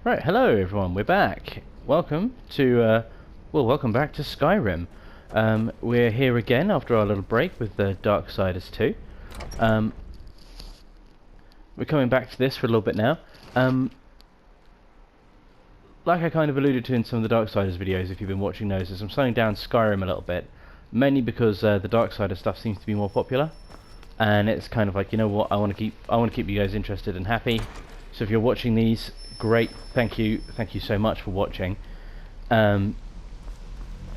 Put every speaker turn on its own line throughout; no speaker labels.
Right, hello everyone, we're back. Welcome to, welcome back to Skyrim. We're here again after our little break with the Darksiders 2. We're coming back to this for a little bit now. Like I kind of alluded to in some of the Darksiders videos, if you've been watching those, is I'm slowing down Skyrim a little bit. Mainly because the Darksiders stuff seems to be more popular. And it's kind of like, you know what, I want to keep you guys interested and happy. So if you're watching these, great, thank you so much for watching. And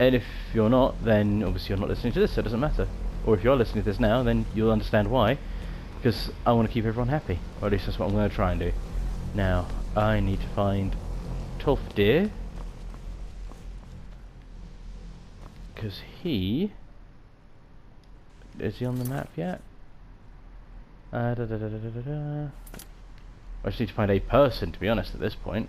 if you're not, then obviously you're not listening to this, so it doesn't matter. Or if you're listening to this now, then you'll understand why. Because I want to keep everyone happy, or at least that's what I'm going to try and do. Now, I need to find Deer, because is he on the map yet? I just need to find a person, to be honest, at this point.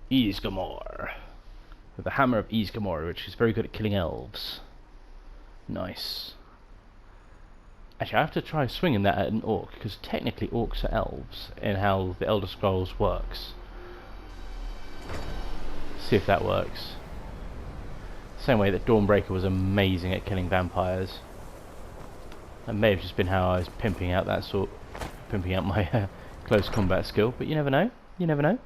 Ysgramor. With the hammer of Ysgramor, which is very good at killing elves. Nice. Actually, I have to try swinging that at an orc, because technically orcs are elves, in how the Elder Scrolls works. See if that works. Same way that Dawnbreaker was amazing at killing vampires. That may have just been how I was pimping out my close combat skill, but you never know. You never know.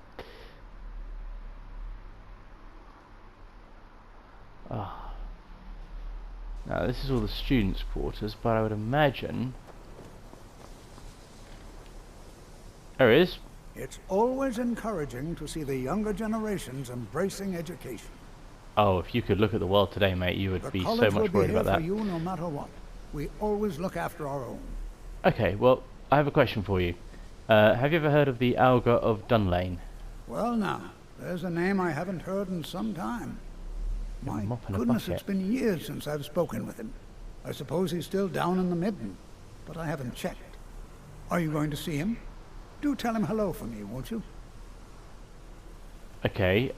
Ah. Now this is all the students' quarters, but I would imagine there it is.
It's always encouraging to see the younger generations embracing education.
Oh, if you could look at the world today, mate, you would be so much worried about that.
For you no matter what. We always look after our own.
Okay, well, I have a question for you. Have you ever heard of the Auger of Dunlane?
Well now, there's a name I haven't heard in some time. My goodness, it's been years since I've spoken with him. I suppose he's still down in the Midden, but I haven't checked. Are you going to see him? Do tell him hello for me, won't you?
Okay,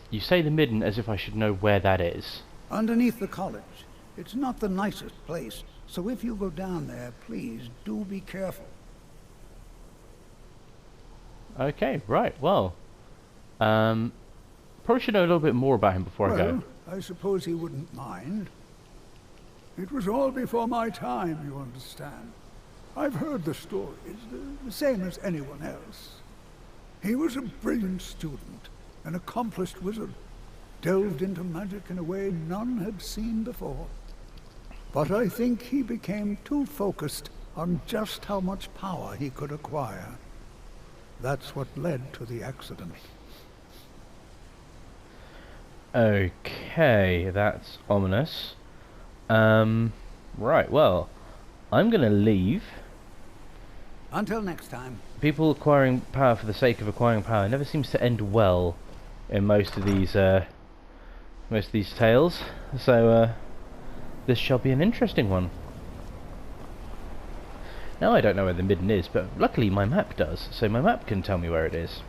you say the Midden as if I should know where that is.
Underneath the college. It's not the nicest place, so if you go down there, please do be careful.
Okay, right, well. Probably should know a little bit more about him before I go.
I suppose he wouldn't mind. It was all before my time, you understand. I've heard the stories, the same as anyone else. He was a brilliant student, an accomplished wizard, delved into magic in a way none had seen before. But I think he became too focused on just how much power he could acquire. That's what led to the accident.
Okay, that's ominous. Right, well, I'm gonna leave.
Until next time.
People acquiring power for the sake of acquiring power never seems to end well in most of these tales. So this shall be an interesting one. Now I don't know where the Midden is, but luckily my map does, so my map can tell me where it is.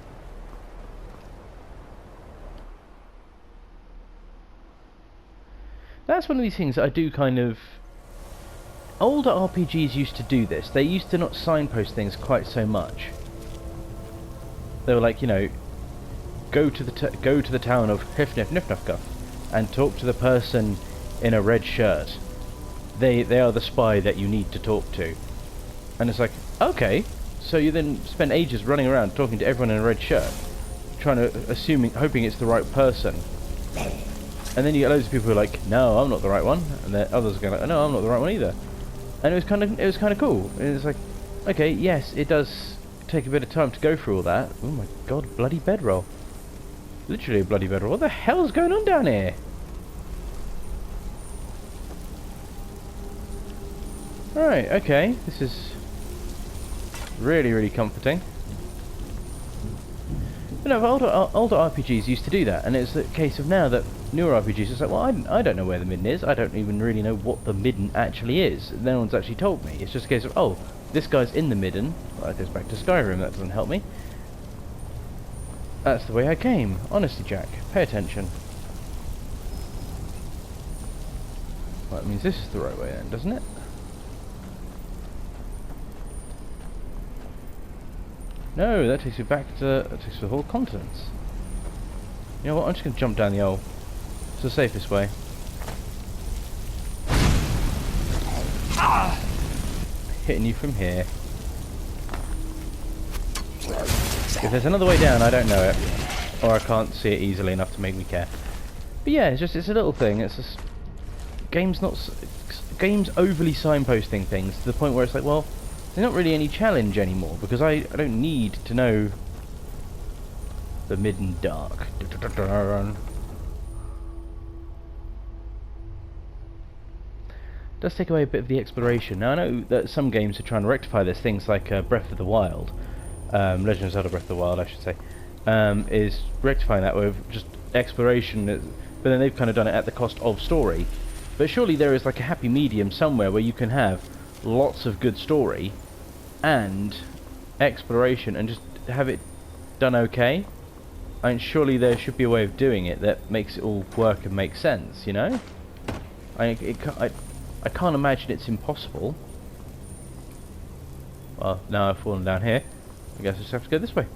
That's one of these things that I do kind of... Older RPGs used to do this. They used to not signpost things quite so much. They were like, you know, go to the town of Hifnifnifnufka and talk to the person in a red shirt. They are the spy that you need to talk to. And it's like, okay, so you then spend ages running around talking to everyone in a red shirt, hoping it's the right person. And then you get loads of people who are like, no, I'm not the right one, and then others are going like, no, I'm not the right one either. And it was kind of cool. And it's like, okay, yes, it does take a bit of time to go through all that. Oh my god, bloody bedroll. Literally a bloody bedroll. What the hell's going on down here? Right, okay, this is really, really comforting. But no, older RPGs used to do that, and it's the case of now that newer RPGs, it's like, well, I don't know where the Midden is. I don't even really know what the Midden actually is. No one's actually told me. It's just a case of, oh, this guy's in the Midden. Well, that goes back to Skyrim. That doesn't help me. That's the way I came. Honestly, Jack, pay attention. Well, that means this is the right way then, doesn't it? No, that takes you back to... that takes you to the whole continents. You know what, I'm just going to jump down the hole. It's the safest way. Hitting you from here. If there's another way down, I don't know it. Or I can't see it easily enough to make me care. But yeah, it's a little thing. It's just... Games overly signposting things to the point where it's like, well, there's not really any challenge anymore, because I don't need to know the mid and dark. Does take away a bit of the exploration. Now I know that some games are trying to rectify this, things like Breath of the Wild, Legend of Zelda Breath of the Wild I should say, is rectifying that with just exploration, but then they've kind of done it at the cost of story. But surely there is like a happy medium somewhere where you can have lots of good story and exploration and just have it done okay. I mean, surely there should be a way of doing it that makes it all work and make sense, you know? I can't imagine it's impossible. Well, now I've fallen down here. I guess I just have to go this way.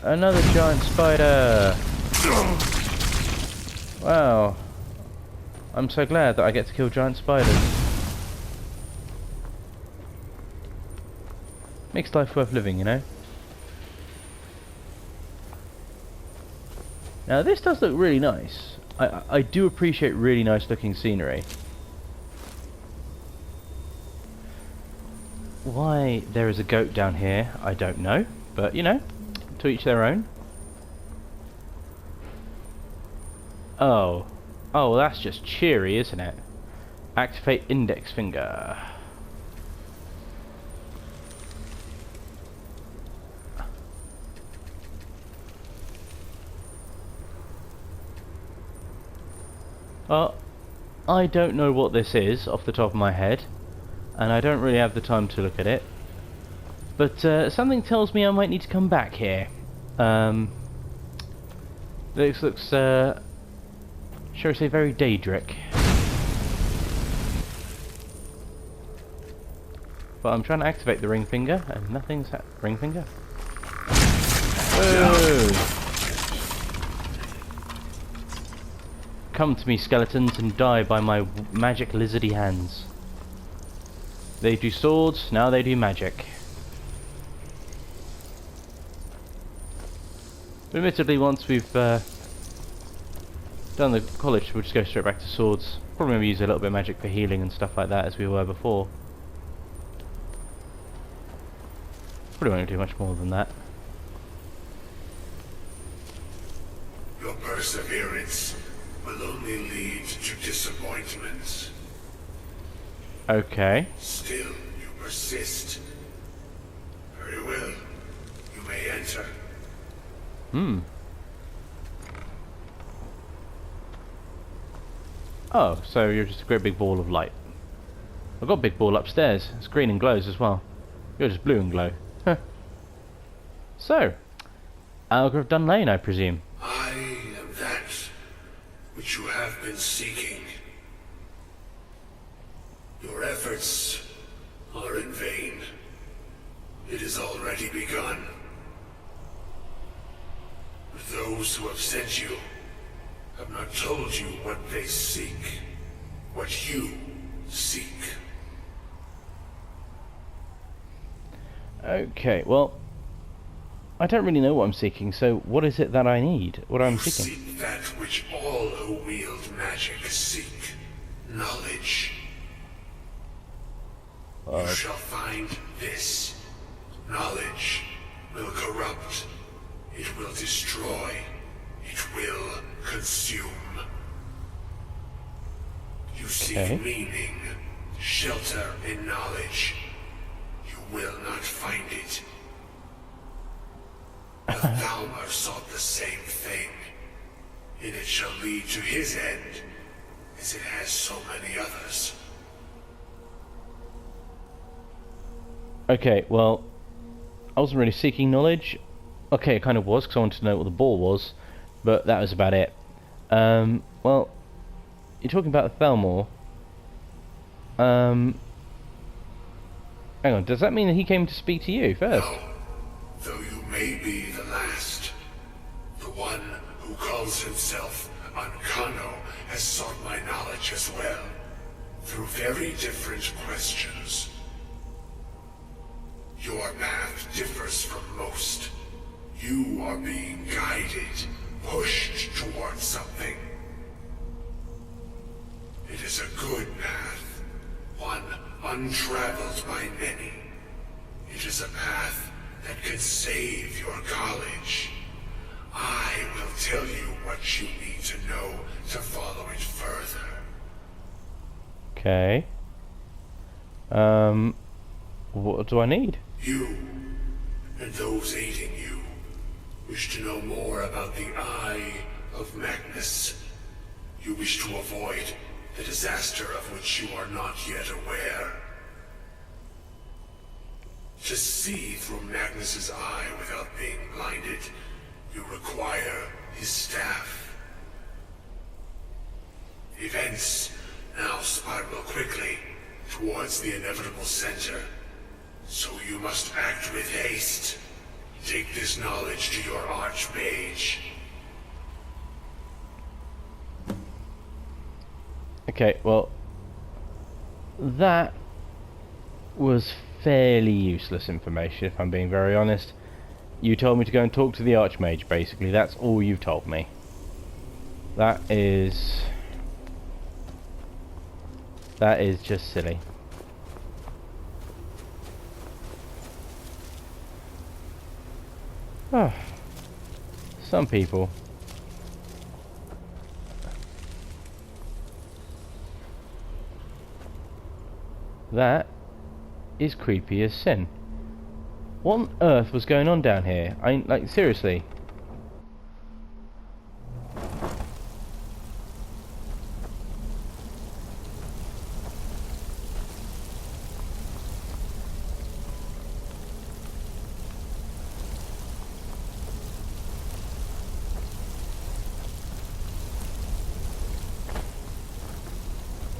Another giant spider! Wow. I'm so glad that I get to kill giant spiders. Makes life worth living, you know? Now this does look really nice. I do appreciate really nice looking scenery. Why there is a goat down here, I don't know. But, you know, to each their own. Oh. Oh, well, that's just cheery, isn't it? Activate index finger. I don't know what this is off the top of my head, and I don't really have the time to look at it. But something tells me I might need to come back here. This looks, shall we say, very Daedric. But I'm trying to activate the ring finger, and nothing's ring finger. Whoa! Come to me, skeletons, and die by my magic lizardy hands. They do swords, now they do magic. Admittedly, once we've done the college, we'll just go straight back to swords. Probably maybe use a little bit of magic for healing and stuff like that, as we were before. Probably won't do much more than that.
Your perseverance will only lead to disappointments.
Okay.
Still, you persist. Very well. You may enter.
Oh, so you're just a great big ball of light. I've got a big ball upstairs. It's green and glows as well. You're just blue and glow. Huh. So, Auger of Dunlane, I presume.
I am that which you have been seeking. Your efforts are in vain. It has already begun. Those who have sent you have not told you what they seek, what you seek.
Okay, well, I don't really know what I'm seeking, so what is it that I need? What I'm seeking?
Seek that which all who wield magic seek. Knowledge. You shall find this. Knowledge will corrupt. It will destroy. It will consume. You seek meaning, shelter in knowledge. You will not find it. But Thalmor sought the same thing, and it shall lead to his end, as it has so many others.
Okay, well, I wasn't really seeking knowledge. Okay, it kind of was, because I wanted to know what the ball was, but that was about it. Well, you're talking about Thelmor. Hang on, does that mean that he came to speak to you first?
No, though you may be the last. The one who calls himself Ancano has sought my knowledge as well, through very different questions. Your path differs from most. You are being guided, pushed towards something. It is a good path, one untraveled by many. It is a path that could save your college. I will tell you what you need to know to follow it further.
Okay. What do I need?
You, and those aiding you, wish to know more about the Eye of Magnus. You wish to avoid the disaster of which you are not yet aware. To see through Magnus's eye without being blinded, you require his staff. Events now spiral quickly towards the inevitable center, so you must act with haste. Take this knowledge to your Archmage.
Okay, well, that was fairly useless information, if I'm being very honest. You told me to go and talk to the Archmage, basically. That's all you've told me. That is just silly. Oh, some people. That is creepy as sin. What on earth was going on down here? Like, seriously.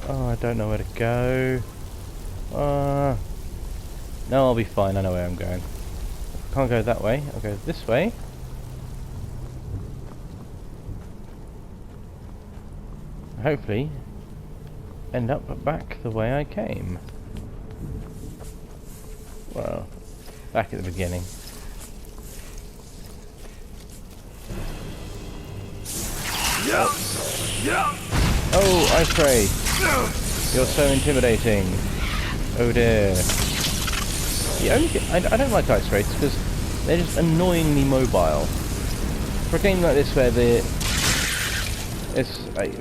Oh, I don't know where to go. No, I'll be fine. I know where I'm going. If I can't go that way, I'll go this way. Hopefully, end up back the way I came. Well, back at the beginning. Oh, Ice Ray! You're so intimidating. Oh dear. The only thing, I don't like Ice Rays because they're just annoyingly mobile. For a game like this where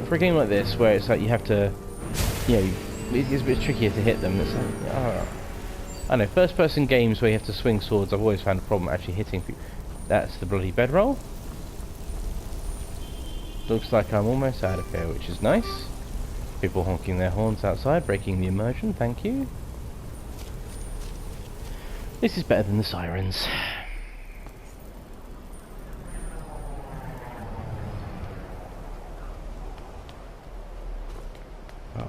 for a game like this where it's like you have to, you know, it's a bit trickier to hit them. It's like, I don't know, first-person games where you have to swing swords, I've always found a problem actually hitting people. That's the bloody bedroll. Looks like I'm almost out of here, which is nice. People honking their horns outside, breaking the immersion, thank you. This is better than the sirens. Oh.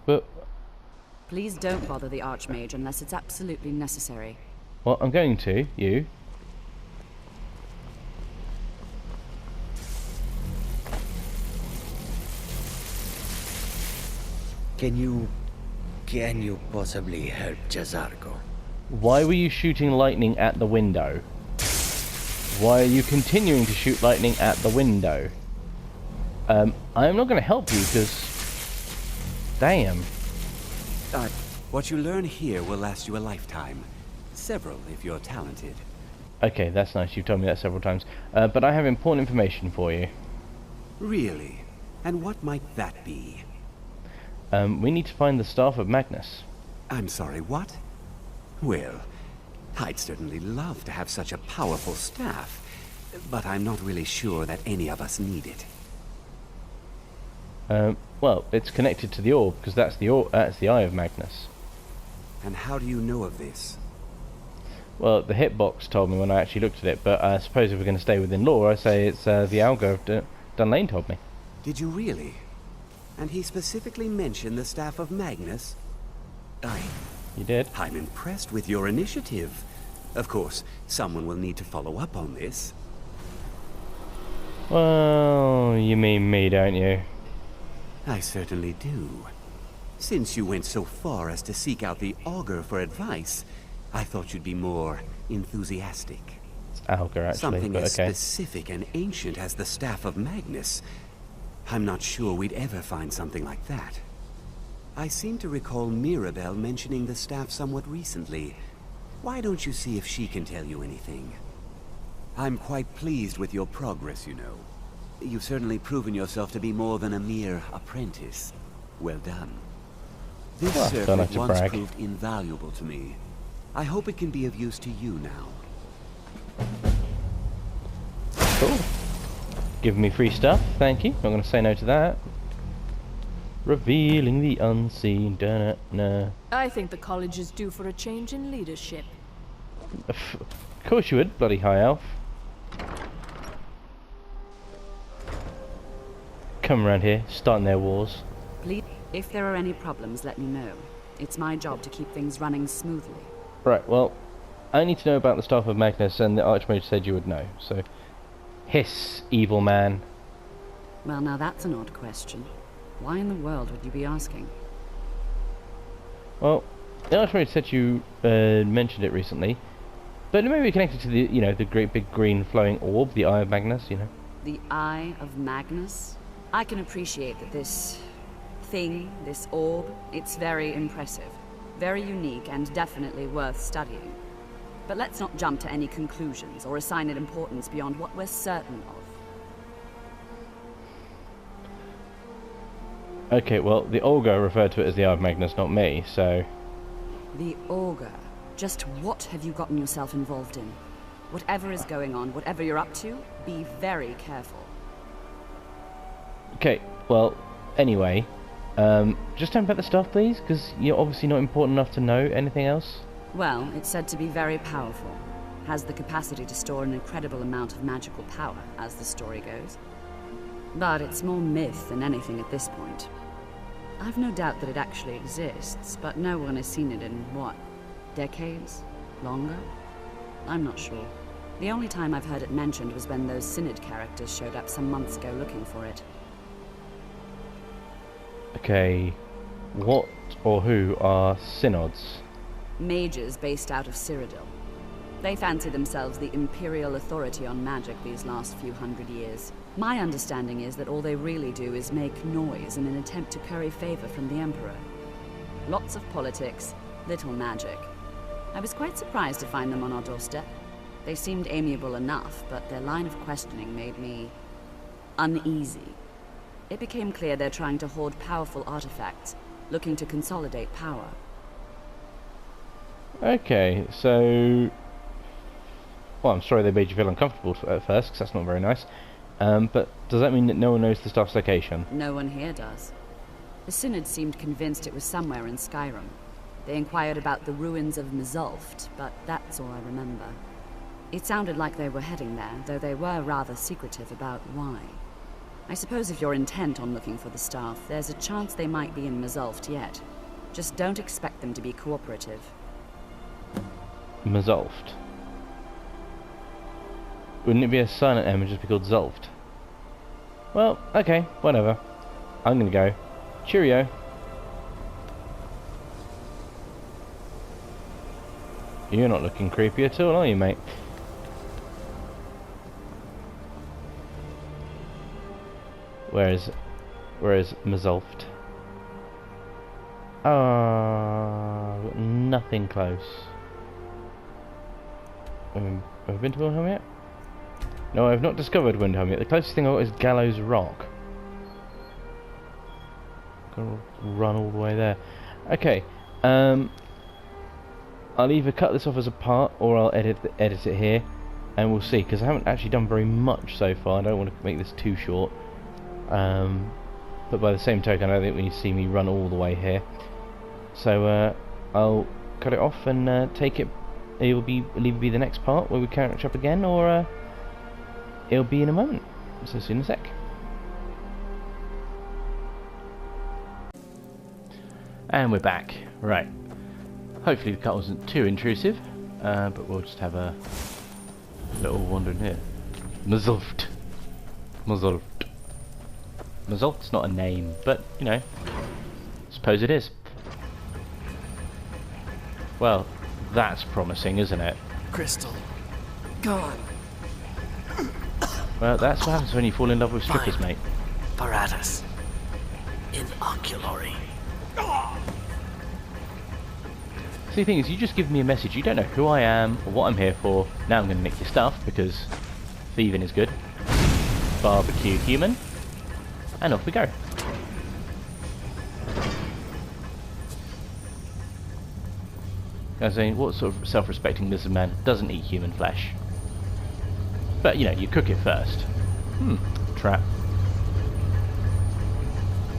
But
Please don't bother the Archmage unless it's absolutely necessary.
well, I'm going to, you.
Can you possibly help Jazargo?
Why were you shooting lightning at the window? Why are you continuing to shoot lightning at the window? I'm not going to help you because... Damn.
What you learn here will last you a lifetime. Several, if you're talented.
Okay, that's nice. You've told me that several times. But I have important information for you.
Really? And what might that be?
We need to find the staff of Magnus.
I'm sorry, what? Well, I'd certainly love to have such a powerful staff, but I'm not really sure that any of us need it.
Well, it's connected to the orb, because that's the Eye of Magnus.
And how do you know of this?
Well, the hitbox told me when I actually looked at it, but I suppose if we're going to stay within lore, I say it's the Auger Dunlane told me.
Did you really? And he specifically mentioned the Staff of Magnus?
You did?
I'm impressed with your initiative. Of course, someone will need to follow up on this.
Well, you mean me, don't you?
I certainly do. Since you went so far as to seek out the Auger for advice, I thought you'd be more enthusiastic.
It's Auger, actually,
Something
but
as
okay.
specific and ancient as the Staff of Magnus. I'm not sure we'd ever find something like that. I seem to recall Mirabelle mentioning the staff somewhat recently. Why don't you see if she can tell you anything? I'm quite pleased with your progress, you know. You've certainly proven yourself to be more than a mere apprentice. Well done. This
Well, don't
circuit
like to
once
brag.
proved invaluable to me. I hope it can be of use to you now.
Cool. Give me free stuff, thank you. Not going to say no to that. Revealing the unseen. Da-na-na.
I think the college is due for a change in leadership.
Of course you would, bloody high elf. Come around here, starting their wars.
Please, if there are any problems, let me know. It's my job to keep things running smoothly.
Right, well, I need to know about the Staff of Magnus, and the Archmage said you would know, so... Hiss, evil man.
Well, now that's an odd question. Why in the world would you be asking?
Well, the Archmage said you mentioned it recently, but it may be connected to the, you know, the great big green flowing orb, the Eye of Magnus, you know.
The Eye of Magnus? I can appreciate that this thing, this orb, it's very impressive, very unique, and definitely worth studying. But let's not jump to any conclusions or assign it importance beyond what we're certain of.
Okay, well, the Auger referred to it as the Eye of Magnus, not me, so...
The Auger. Just what have you gotten yourself involved in? Whatever is going on, whatever you're up to, be very careful.
Okay, well, anyway, just tell me about the stuff, please, because you're obviously not important enough to know anything else.
Well, it's said to be very powerful. Has the capacity to store an incredible amount of magical power, as the story goes. But it's more myth than anything at this point. I've no doubt that it actually exists, but no one has seen it in, what, decades? Longer? I'm not sure. The only time I've heard it mentioned was when those Synod characters showed up some months ago looking for it.
Okay, what or who are synods?
Mages based out of Cyrodiil. They fancy themselves the imperial authority on magic these last few hundred years. My understanding is that all they really do is make noise in an attempt to curry favor from the Emperor. Lots of politics, little magic. I was quite surprised to find them on our doorstep. They seemed amiable enough, but their line of questioning made me uneasy. It became clear they're trying to hoard powerful artifacts, looking to consolidate power.
Okay, so... Well, I'm sorry they made you feel uncomfortable at first, because that's not very nice. But does that mean that no one knows the staff's location?
No one here does. The Synod seemed convinced it was somewhere in Skyrim. They inquired about the ruins of Mzulft, but that's all I remember. It sounded like they were heading there, though they were rather secretive about why. I suppose if you're intent on looking for the staff, there's a chance they might be in Mzulft yet. Just don't expect them to be cooperative.
Mzulft. Wouldn't it be a silent M and just be called Zulft? Well, okay, whatever. I'm gonna go. Cheerio. You're not looking creepy at all, are you, mate? Where is Mzulft? Got nothing close. Have I been to Windhelm yet? No, I've not discovered Windhelm yet. The closest thing I got is Gallows Rock. Gotta run all the way there. Okay, I'll either cut this off as a part or I'll edit it here, and we'll see. Because I haven't actually done very much so far. I don't want to make this too short. But by the same token, I don't think we need to see me run all the way here. So I'll cut it off and take it. It'll either be the next part where we catch up again, or it'll be in a moment. So see you in a sec. And we're back. Right. Hopefully the cut wasn't too intrusive, but we'll just have a little wander in here. Mazult. Mazult. Mazult's not a name, but, you know, suppose it is. Well, that's promising, isn't it?
Crystal. Gone.
Well, that's what happens when you fall in love with strippers, mate.
Paratus. In oculary.
See, the thing is, you just give me a message. You don't know who I am or what I'm here for. Now I'm going to nick your stuff because thieving is good. Barbecue human. And off we go. I was saying, what sort of self-respecting businessman doesn't eat human flesh? But, you know, you cook it first. Trap.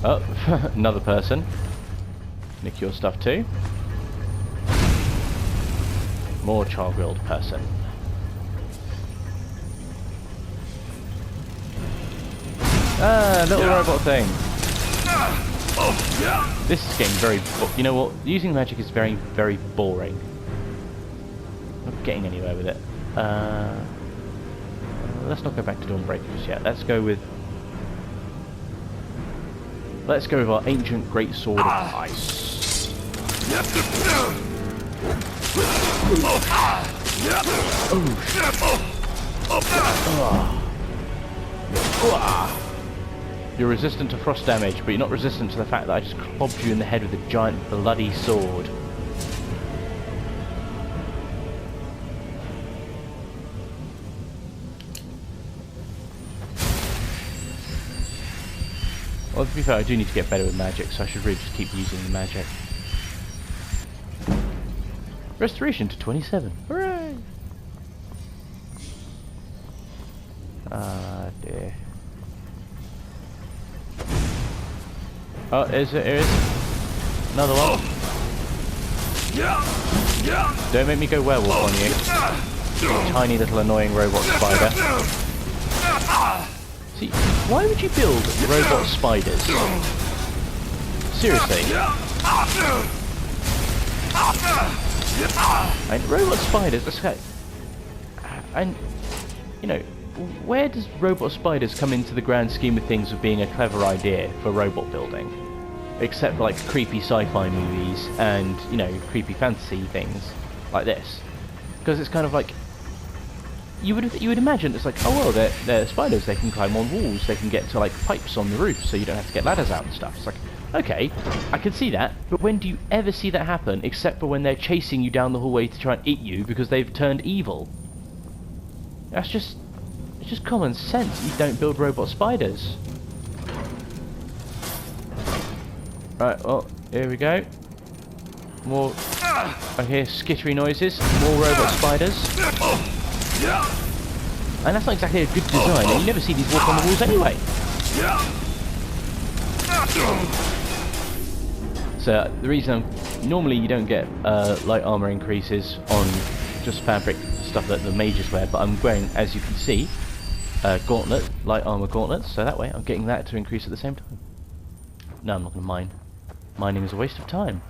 Oh, another person. Nick your stuff too. More char-grilled person. Ah, little robot thing. This is getting very... You know what? Using magic is very, very boring. Not getting anywhere with it. Let's not go back to Dawnbreaker just yet. Let's go with our ancient great sword of ice. You're resistant to frost damage, but you're not resistant to the fact that I just clobbed you in the head with a giant bloody sword. Well, to be fair, I do need to get better with magic, so I should really just keep using the magic. Restoration to 27. Hooray! Ah, dear. Oh, there is. Another one. Don't make me go werewolf on you. Tiny little annoying robot spider. See, why would you build robot spiders? Seriously. And robot spiders, let's go. And, you know, where does robot spiders come into the grand scheme of things of being a clever idea for robot building? Except for like creepy sci-fi movies and, you know, creepy fantasy things like this. Because it's kind of like, you would imagine it's like, oh well, they're spiders, they can climb on walls, they can get to like pipes on the roof, so you don't have to get ladders out and stuff. It's like, okay, I can see that, but when do you ever see that happen except for when they're chasing you down the hallway to try and eat you because they've turned evil? It's just common sense. You don't build robot spiders. Right, well, here we go. More. I hear skittery noises. More robot spiders. And that's not exactly a good design, and you never see these walk on the walls anyway. So the reason normally you don't get light armor increases on just fabric stuff that the mages wear, but I'm wearing, as you can see, gauntlet, light armor gauntlets, so that way I'm getting that to increase at the same time. No, I'm not going to mine. Mining is a waste of time.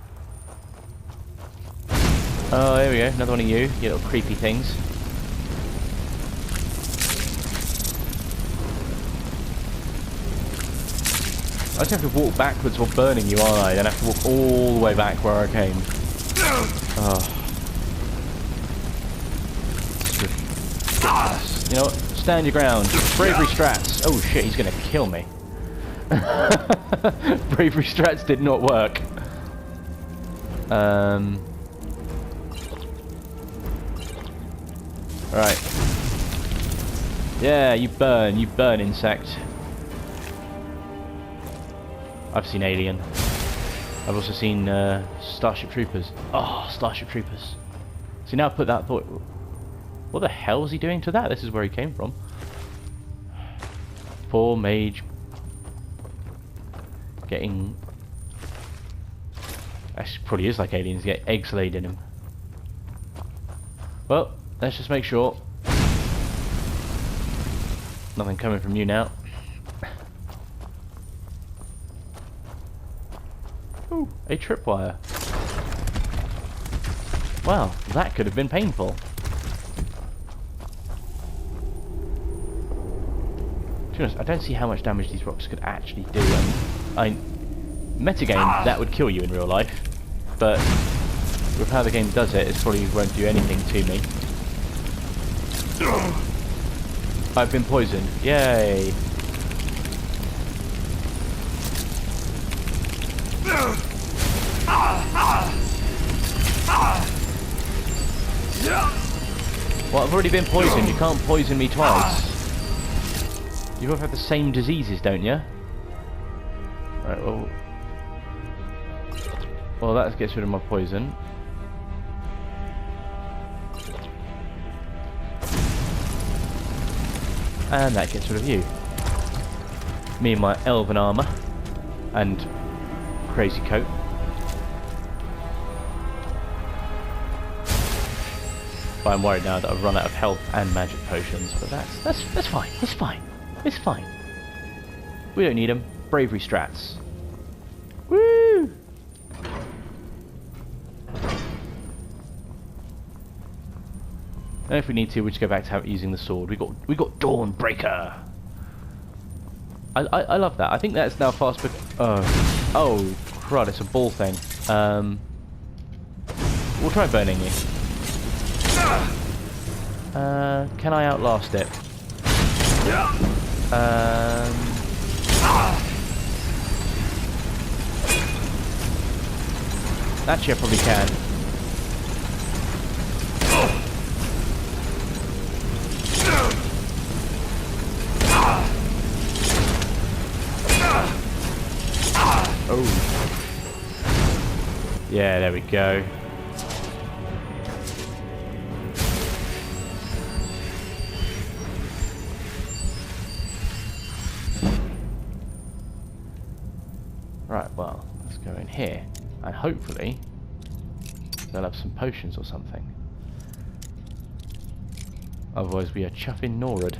Oh, there we go, another one of you little creepy things. I just have to walk backwards while burning you, aren't I? Then I have to walk all the way back where I came. Oh. You know what? Stand your ground. Bravery strats. Oh shit, he's gonna kill me. Bravery strats did not work. Right. Yeah, you burn, insect. I've seen Alien. I've also seen Starship Troopers. Oh, Starship Troopers. See, now I put that thought. What the hell is he doing to that? This is where he came from. Poor mage. Getting... Actually, probably is like aliens, get eggs laid in him. Well, let's just make sure. Nothing coming from you now. Ooh, a tripwire. Wow, that could have been painful. To be honest, I don't see how much damage these rocks could actually do. Metagame, that would kill you in real life, but with how the game does it, it probably won't do anything to me. I've been poisoned. Yay! Well, I've already been poisoned. You can't poison me twice. You both have the same diseases, don't you? Right, well, that gets rid of my poison. And that gets rid of you. Me and my elven armour. And crazy coat. But I'm worried now that I've run out of health and magic potions. But that's fine. That's fine. It's fine. We don't need them. Bravery strats. Woo! And if we need to, we just go back to using the sword. We got Dawnbreaker. I love that. I think that's now fast. Oh crud! It's a ball thing. We'll try burning you. Can I outlast it? Actually, I probably can. Oh. Yeah, there we go. Right, well, let's go in here. And hopefully they'll have some potions or something. Otherwise we are chuffing Norad.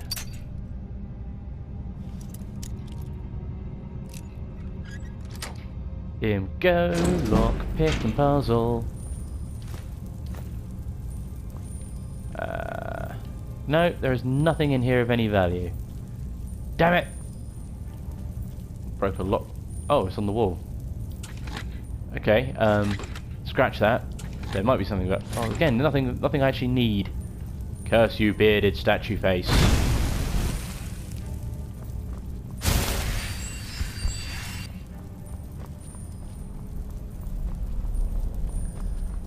Here we go, lock, pick and puzzle. No, there is nothing in here of any value. Damn it! Broke a lock. Oh, it's on the wall. Okay, scratch that. There might be something, but oh, again, nothing I actually need. Curse you, bearded statue face.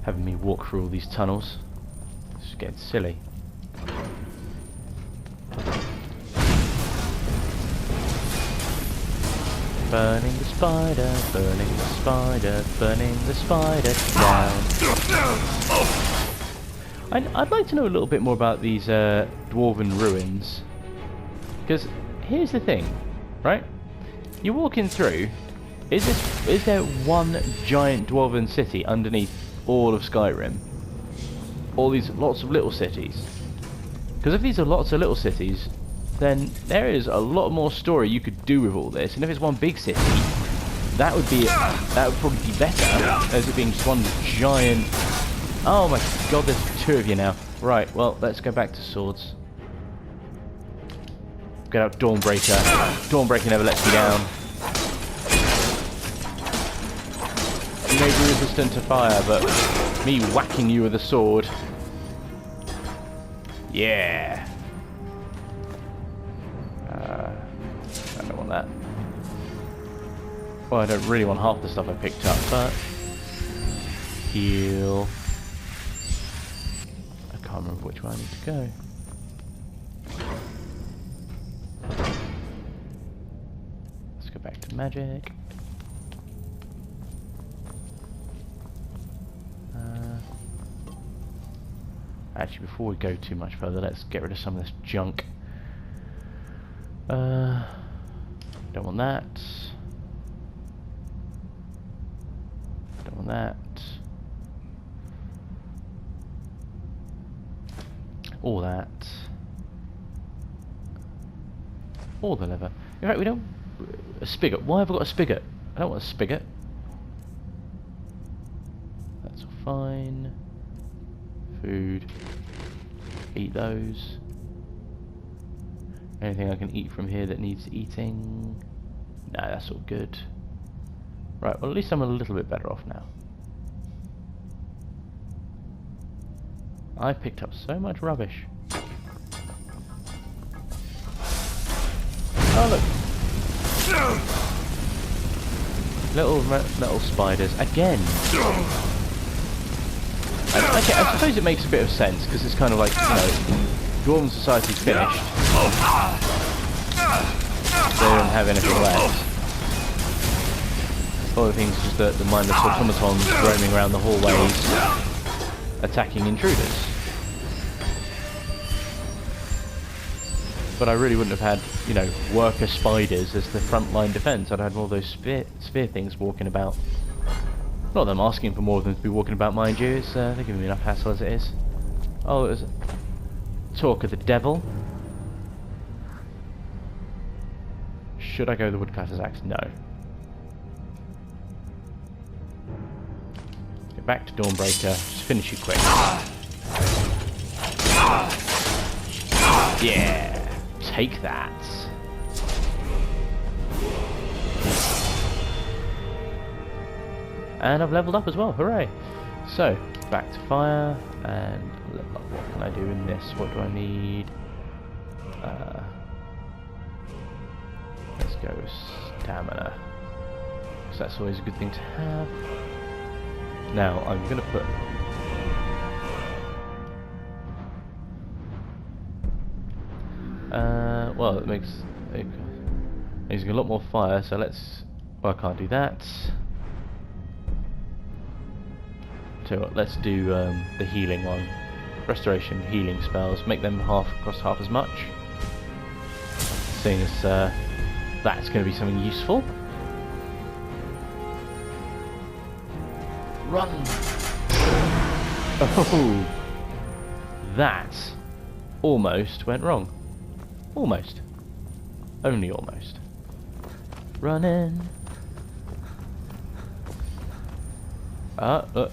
Having me walk through all these tunnels. It's getting silly. Burning the spider, burning the spider, burning the spider down. I'd like to know a little bit more about these dwarven ruins. Because here's the thing, right? You're walking through. Is there one giant dwarven city underneath all of Skyrim? All these lots of little cities? Because if these are lots of little cities, then there is a lot more story you could do with all this. And if it's one big city, that would probably be better as it being just one giant. Oh my god, there's two of you now. Right, well, let's go back to swords. Get out Dawnbreaker. Dawnbreaker never lets me down. You may be resistant to fire, but me whacking you with a sword. Yeah. I don't want that. Well, I don't really want half the stuff I picked up, but heal. I can't remember which way I need to go. Let's go back to magic. Actually, before we go too much further, let's get rid of some of this junk. Don't want that. Don't want that. All that. All the leather. In fact, we don't... A spigot. Why have I got a spigot? I don't want a spigot. fine. Food. Eat those. Anything I can eat from here that needs eating? No, that's all good. Right, well at least I'm a little bit better off now. I picked up so much rubbish. Oh look! Little spiders again. And, okay, I suppose it makes a bit of sense because it's kind of like, you know, Dwarven society's finished. They don't have anything left. All the things just the mindless automatons roaming around the hallways, attacking intruders. But I really wouldn't have had, you know, worker spiders as the frontline defence. I'd have had all those sphere things walking about. Not that I'm asking for more of them to be walking about, mind you. It's, they're giving me enough hassle as it is. Oh, it was talk of the devil. Should I go with the woodcutter's axe? No. Get back to Dawnbreaker. Just finish you quick. Yeah. Take that. And I've leveled up as well, hooray! So, back to fire, and what can I do in this? What do I need? Let's go with stamina, because that's always a good thing to have. Now, I'm going to put... well, it makes using a lot more fire, so let's... well, I can't do that. So let's do the healing one. Restoration, healing spells. Make them cost half as much. Seeing as that's going to be something useful. Run! Oh! That almost went wrong. Almost. Only almost. Running. Look.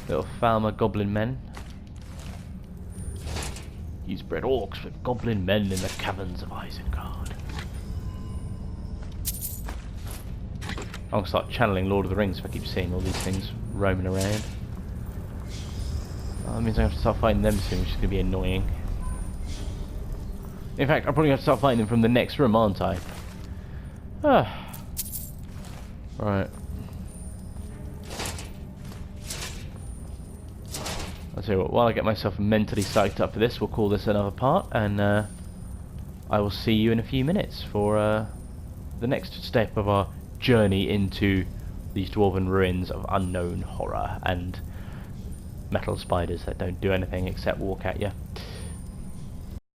Little farmer goblin men. He's bred orcs with goblin men in the caverns of Isengard. I'm gonna start channeling Lord of the Rings if I keep seeing all these things roaming around. That means I have to start fighting them soon, which is gonna be annoying. In fact, I'll probably have to start fighting them from the next room, aren't I? Right. I'll tell you what, while I get myself mentally psyched up for this, we'll call this another part, and I will see you in a few minutes for the next step of our journey into these dwarven ruins of unknown horror and metal spiders that don't do anything except walk at you.